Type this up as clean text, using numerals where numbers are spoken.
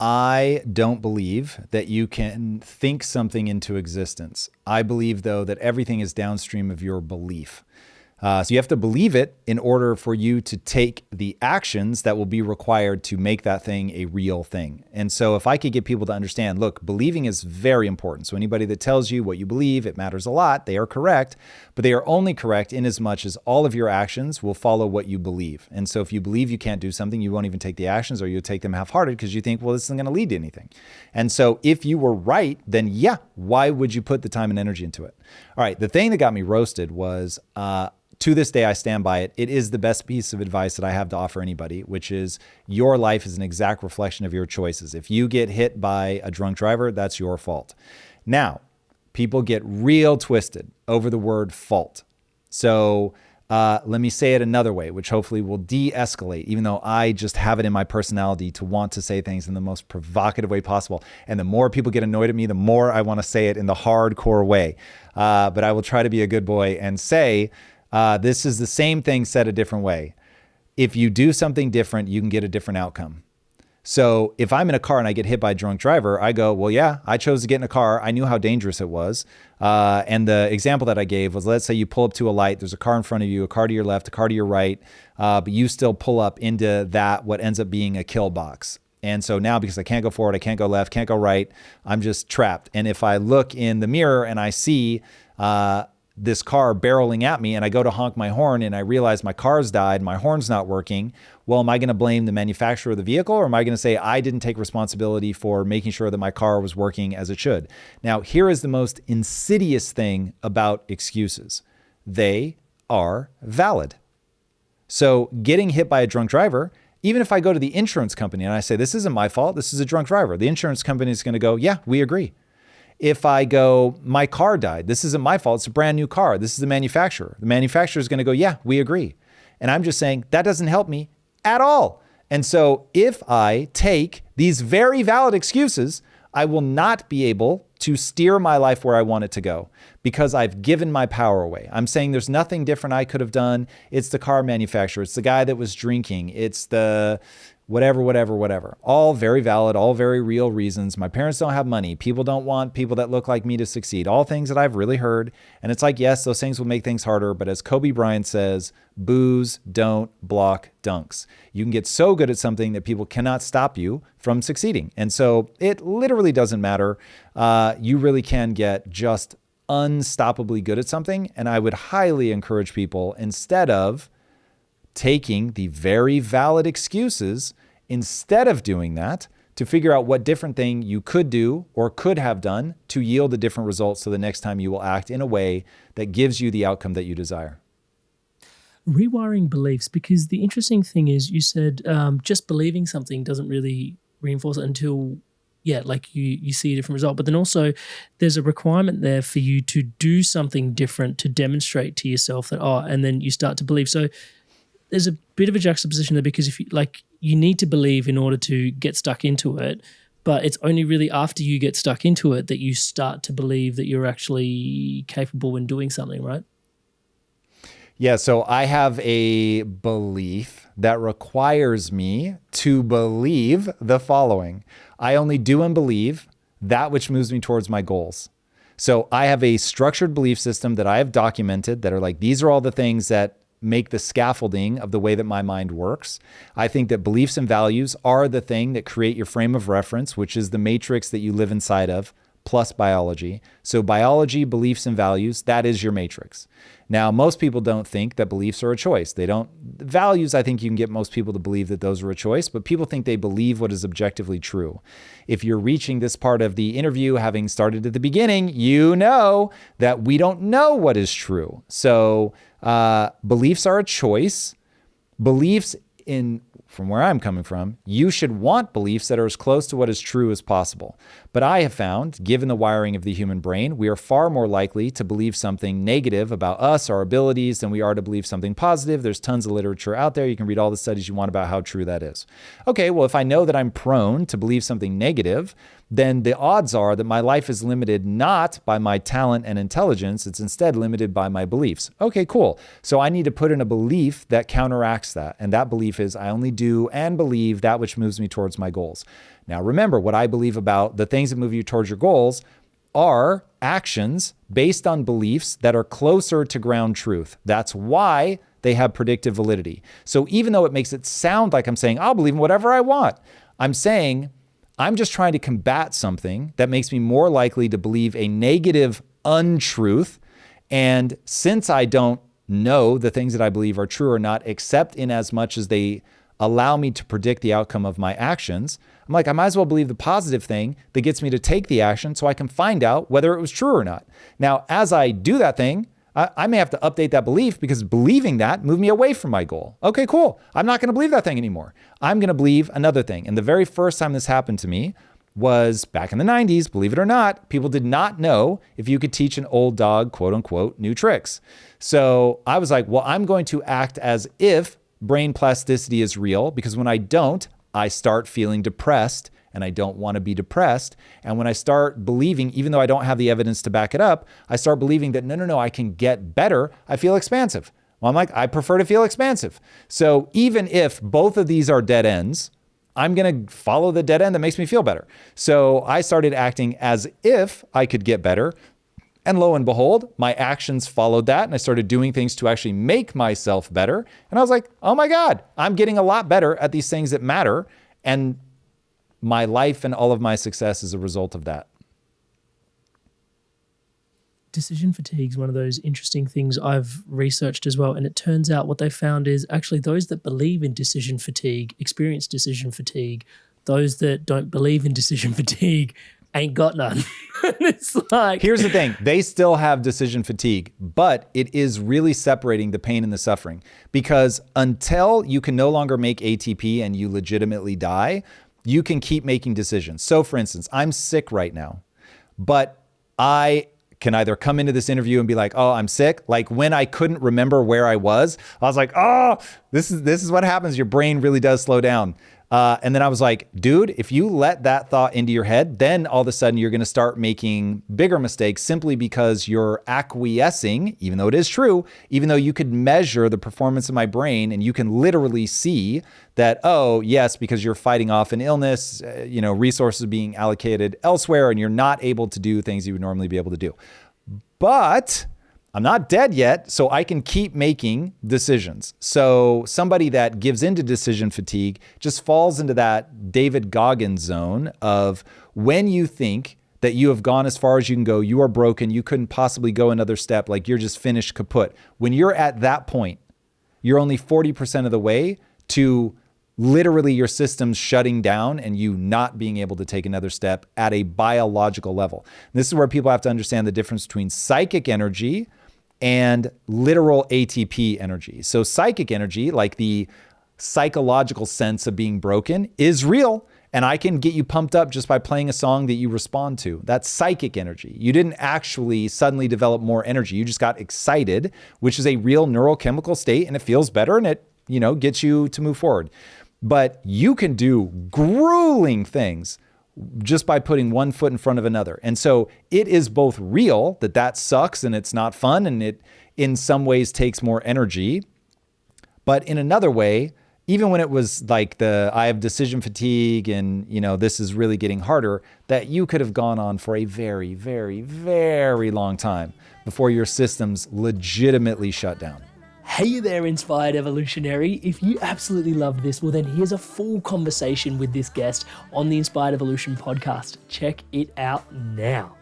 I don't believe that you can think something into existence. I believe, though, that everything is downstream of your belief. So you have to believe it in order for you to take the actions that will be required to make that thing a real thing. And so if I could get people to understand, look, believing is very important. So anybody that tells you what you believe, it matters a lot, they are correct, but they are only correct in as much as all of your actions will follow what you believe. And so if you believe you can't do something, you won't even take the actions, or you'll take them half-hearted because you think, well, this isn't going to lead to anything. And so if you were right, then yeah, why would you put the time and energy into it? All right, the thing that got me roasted was, to this day, I stand by it. It is the best piece of advice that I have to offer anybody, which is your life is an exact reflection of your choices. If you get hit by a drunk driver, that's your fault. Now, people get real twisted over the word fault. So let me say it another way, which hopefully will de-escalate, even though I just have it in my personality to want to say things in the most provocative way possible. And the more people get annoyed at me, the more I want to say it in the hardcore way. But I will try to be a good boy and say, this is the same thing said a different way. If you do something different, you can get a different outcome. So if I'm in a car and I get hit by a drunk driver, I go, well, yeah, I chose to get in a car. I knew how dangerous it was. And the example that I gave was, let's say you pull up to a light, there's a car in front of you, a car to your left, a car to your right, but you still pull up into that, what ends up being a kill box. And so now, because I can't go forward, I can't go left, can't go right, I'm just trapped. And if I look in the mirror and I see, this car barreling at me and I go to honk my horn and I realize my car's died, my horn's not working. Well, am I going to blame the manufacturer of the vehicle, or am I going to say I didn't take responsibility for making sure that my car was working as it should? Now, here is the most insidious thing about excuses. They are valid. So getting hit by a drunk driver, even if I go to the insurance company and I say, this isn't my fault, this is a drunk driver, the insurance company is going to go, yeah, we agree. If I go, my car died, this isn't my fault, it's a brand new car, this is the manufacturer. The manufacturer is going to go, yeah, we agree. And I'm just saying that doesn't help me at all. And so if I take these very valid excuses, I will not be able to steer my life where I want it to go because I've given my power away. I'm saying there's nothing different I could have done. It's the car manufacturer. It's the guy that was drinking. It's the whatever. All very valid, all very real reasons. My parents don't have money. People don't want people that look like me to succeed. All things that I've really heard. And it's like, yes, those things will make things harder. But as Kobe Bryant says, booze don't block dunks. You can get so good at something that people cannot stop you from succeeding. And so it literally doesn't matter. You really can get just unstoppably good at something. And I would highly encourage people, instead of taking the very valid excuses, instead of doing that, to figure out what different thing you could do or could have done to yield a different result, so the next time you will act in a way that gives you the outcome that you desire. Rewiring beliefs, because the interesting thing is you said just believing something doesn't really reinforce it until like you see a different result. But then also there's a requirement there for you to do something different to demonstrate to yourself that, and then you start to believe. So there's a bit of a juxtaposition there, because if you need to believe in order to get stuck into it, but it's only really after you get stuck into it that you start to believe that you're actually capable in doing something, right? Yeah, so I have a belief that requires me to believe the following. I only do and believe that which moves me towards my goals. So I have a structured belief system that I have documented that are like, these are all the things that make the scaffolding of the way that my mind works. I think that beliefs and values are the thing that create your frame of reference, which is the matrix that you live inside of, plus biology. So biology, beliefs, and values, that is your matrix. Now, most people don't think that beliefs are a choice. Values, I think you can get most people to believe that those are a choice, but people think they believe what is objectively true. If you're reaching this part of the interview, having started at the beginning, you know that we don't know what is true. So beliefs are a choice. Beliefs, from where I'm coming from, you should want beliefs that are as close to what is true as possible. But I have found, given the wiring of the human brain, we are far more likely to believe something negative about us, our abilities, than we are to believe something positive. There's tons of literature out there. You can read all the studies you want about how true that is. Okay, well, if I know that I'm prone to believe something negative, then the odds are that my life is limited not by my talent and intelligence. It's instead limited by my beliefs. Okay, cool. So I need to put in a belief that counteracts that. And that belief is I only do and believe that which moves me towards my goals. Now, remember, what I believe about the things that move you towards your goals are actions based on beliefs that are closer to ground truth. That's why they have predictive validity. So even though it makes it sound like I'm saying, I'll believe in whatever I want, I'm saying, I'm just trying to combat something that makes me more likely to believe a negative untruth. And since I don't know the things that I believe are true or not, except in as much as they allow me to predict the outcome of my actions, I'm like, I might as well believe the positive thing that gets me to take the action so I can find out whether it was true or not. Now, as I do that thing, I may have to update that belief because believing that moved me away from my goal. Okay, cool. I'm not going to believe that thing anymore. I'm going to believe another thing. And the very first time this happened to me was back in the 90s, believe it or not, people did not know if you could teach an old dog, quote unquote, new tricks. So I was like, well, I'm going to act as if brain plasticity is real, because when I don't, I start feeling depressed, and I don't want to be depressed. And when I start believing, even though I don't have the evidence to back it up, I start believing that no, I can get better, I feel expansive. Well, I'm like, I prefer to feel expansive. So even if both of these are dead ends, I'm going to follow the dead end that makes me feel better. So I started acting as if I could get better. And lo and behold, my actions followed that. And I started doing things to actually make myself better. And I was like, oh my God, I'm getting a lot better at these things that matter. And my life and all of my success is a result of that. Decision fatigue is one of those interesting things I've researched as well. And it turns out what they found is actually those that believe in decision fatigue experience decision fatigue. Those that don't believe in decision fatigue ain't got none. It's like, here's the thing. They still have decision fatigue, but it is really separating the pain and the suffering, because until you can no longer make ATP and you legitimately die, you can keep making decisions. So for instance, I'm sick right now, but I can either come into this interview and be like, oh, I'm sick. Like when I couldn't remember where I was like, oh, this is what happens. Your brain really does slow down. And then I was like, dude, if you let that thought into your head, then all of a sudden you're going to start making bigger mistakes simply because you're acquiescing, even though it is true, even though you could measure the performance of my brain and you can literally see that, oh, yes, because you're fighting off an illness, resources being allocated elsewhere and you're not able to do things you would normally be able to do. But I'm not dead yet, so I can keep making decisions. So somebody that gives into decision fatigue just falls into that David Goggins zone of when you think that you have gone as far as you can go, you are broken, you couldn't possibly go another step, like you're just finished kaput. When you're at that point, you're only 40% of the way to literally your system's shutting down and you not being able to take another step at a biological level. And this is where people have to understand the difference between psychic energy and literal ATP energy. So psychic energy, like the psychological sense of being broken, is real. And I can get you pumped up just by playing a song that you respond to. That's psychic energy. You didn't actually suddenly develop more energy. You just got excited, which is a real neurochemical state, and it feels better and it, gets you to move forward. But you can do grueling things just by putting one foot in front of another. And so it is both real that sucks and it's not fun and it in some ways takes more energy. But in another way, even when it was like I have decision fatigue and, this is really getting harder, that you could have gone on for a very, very, very long time before your systems legitimately shut down. Hey there, Inspired Evolutionary. If you absolutely loved this, well then here's a full conversation with this guest on the Inspired Evolution podcast. Check it out now.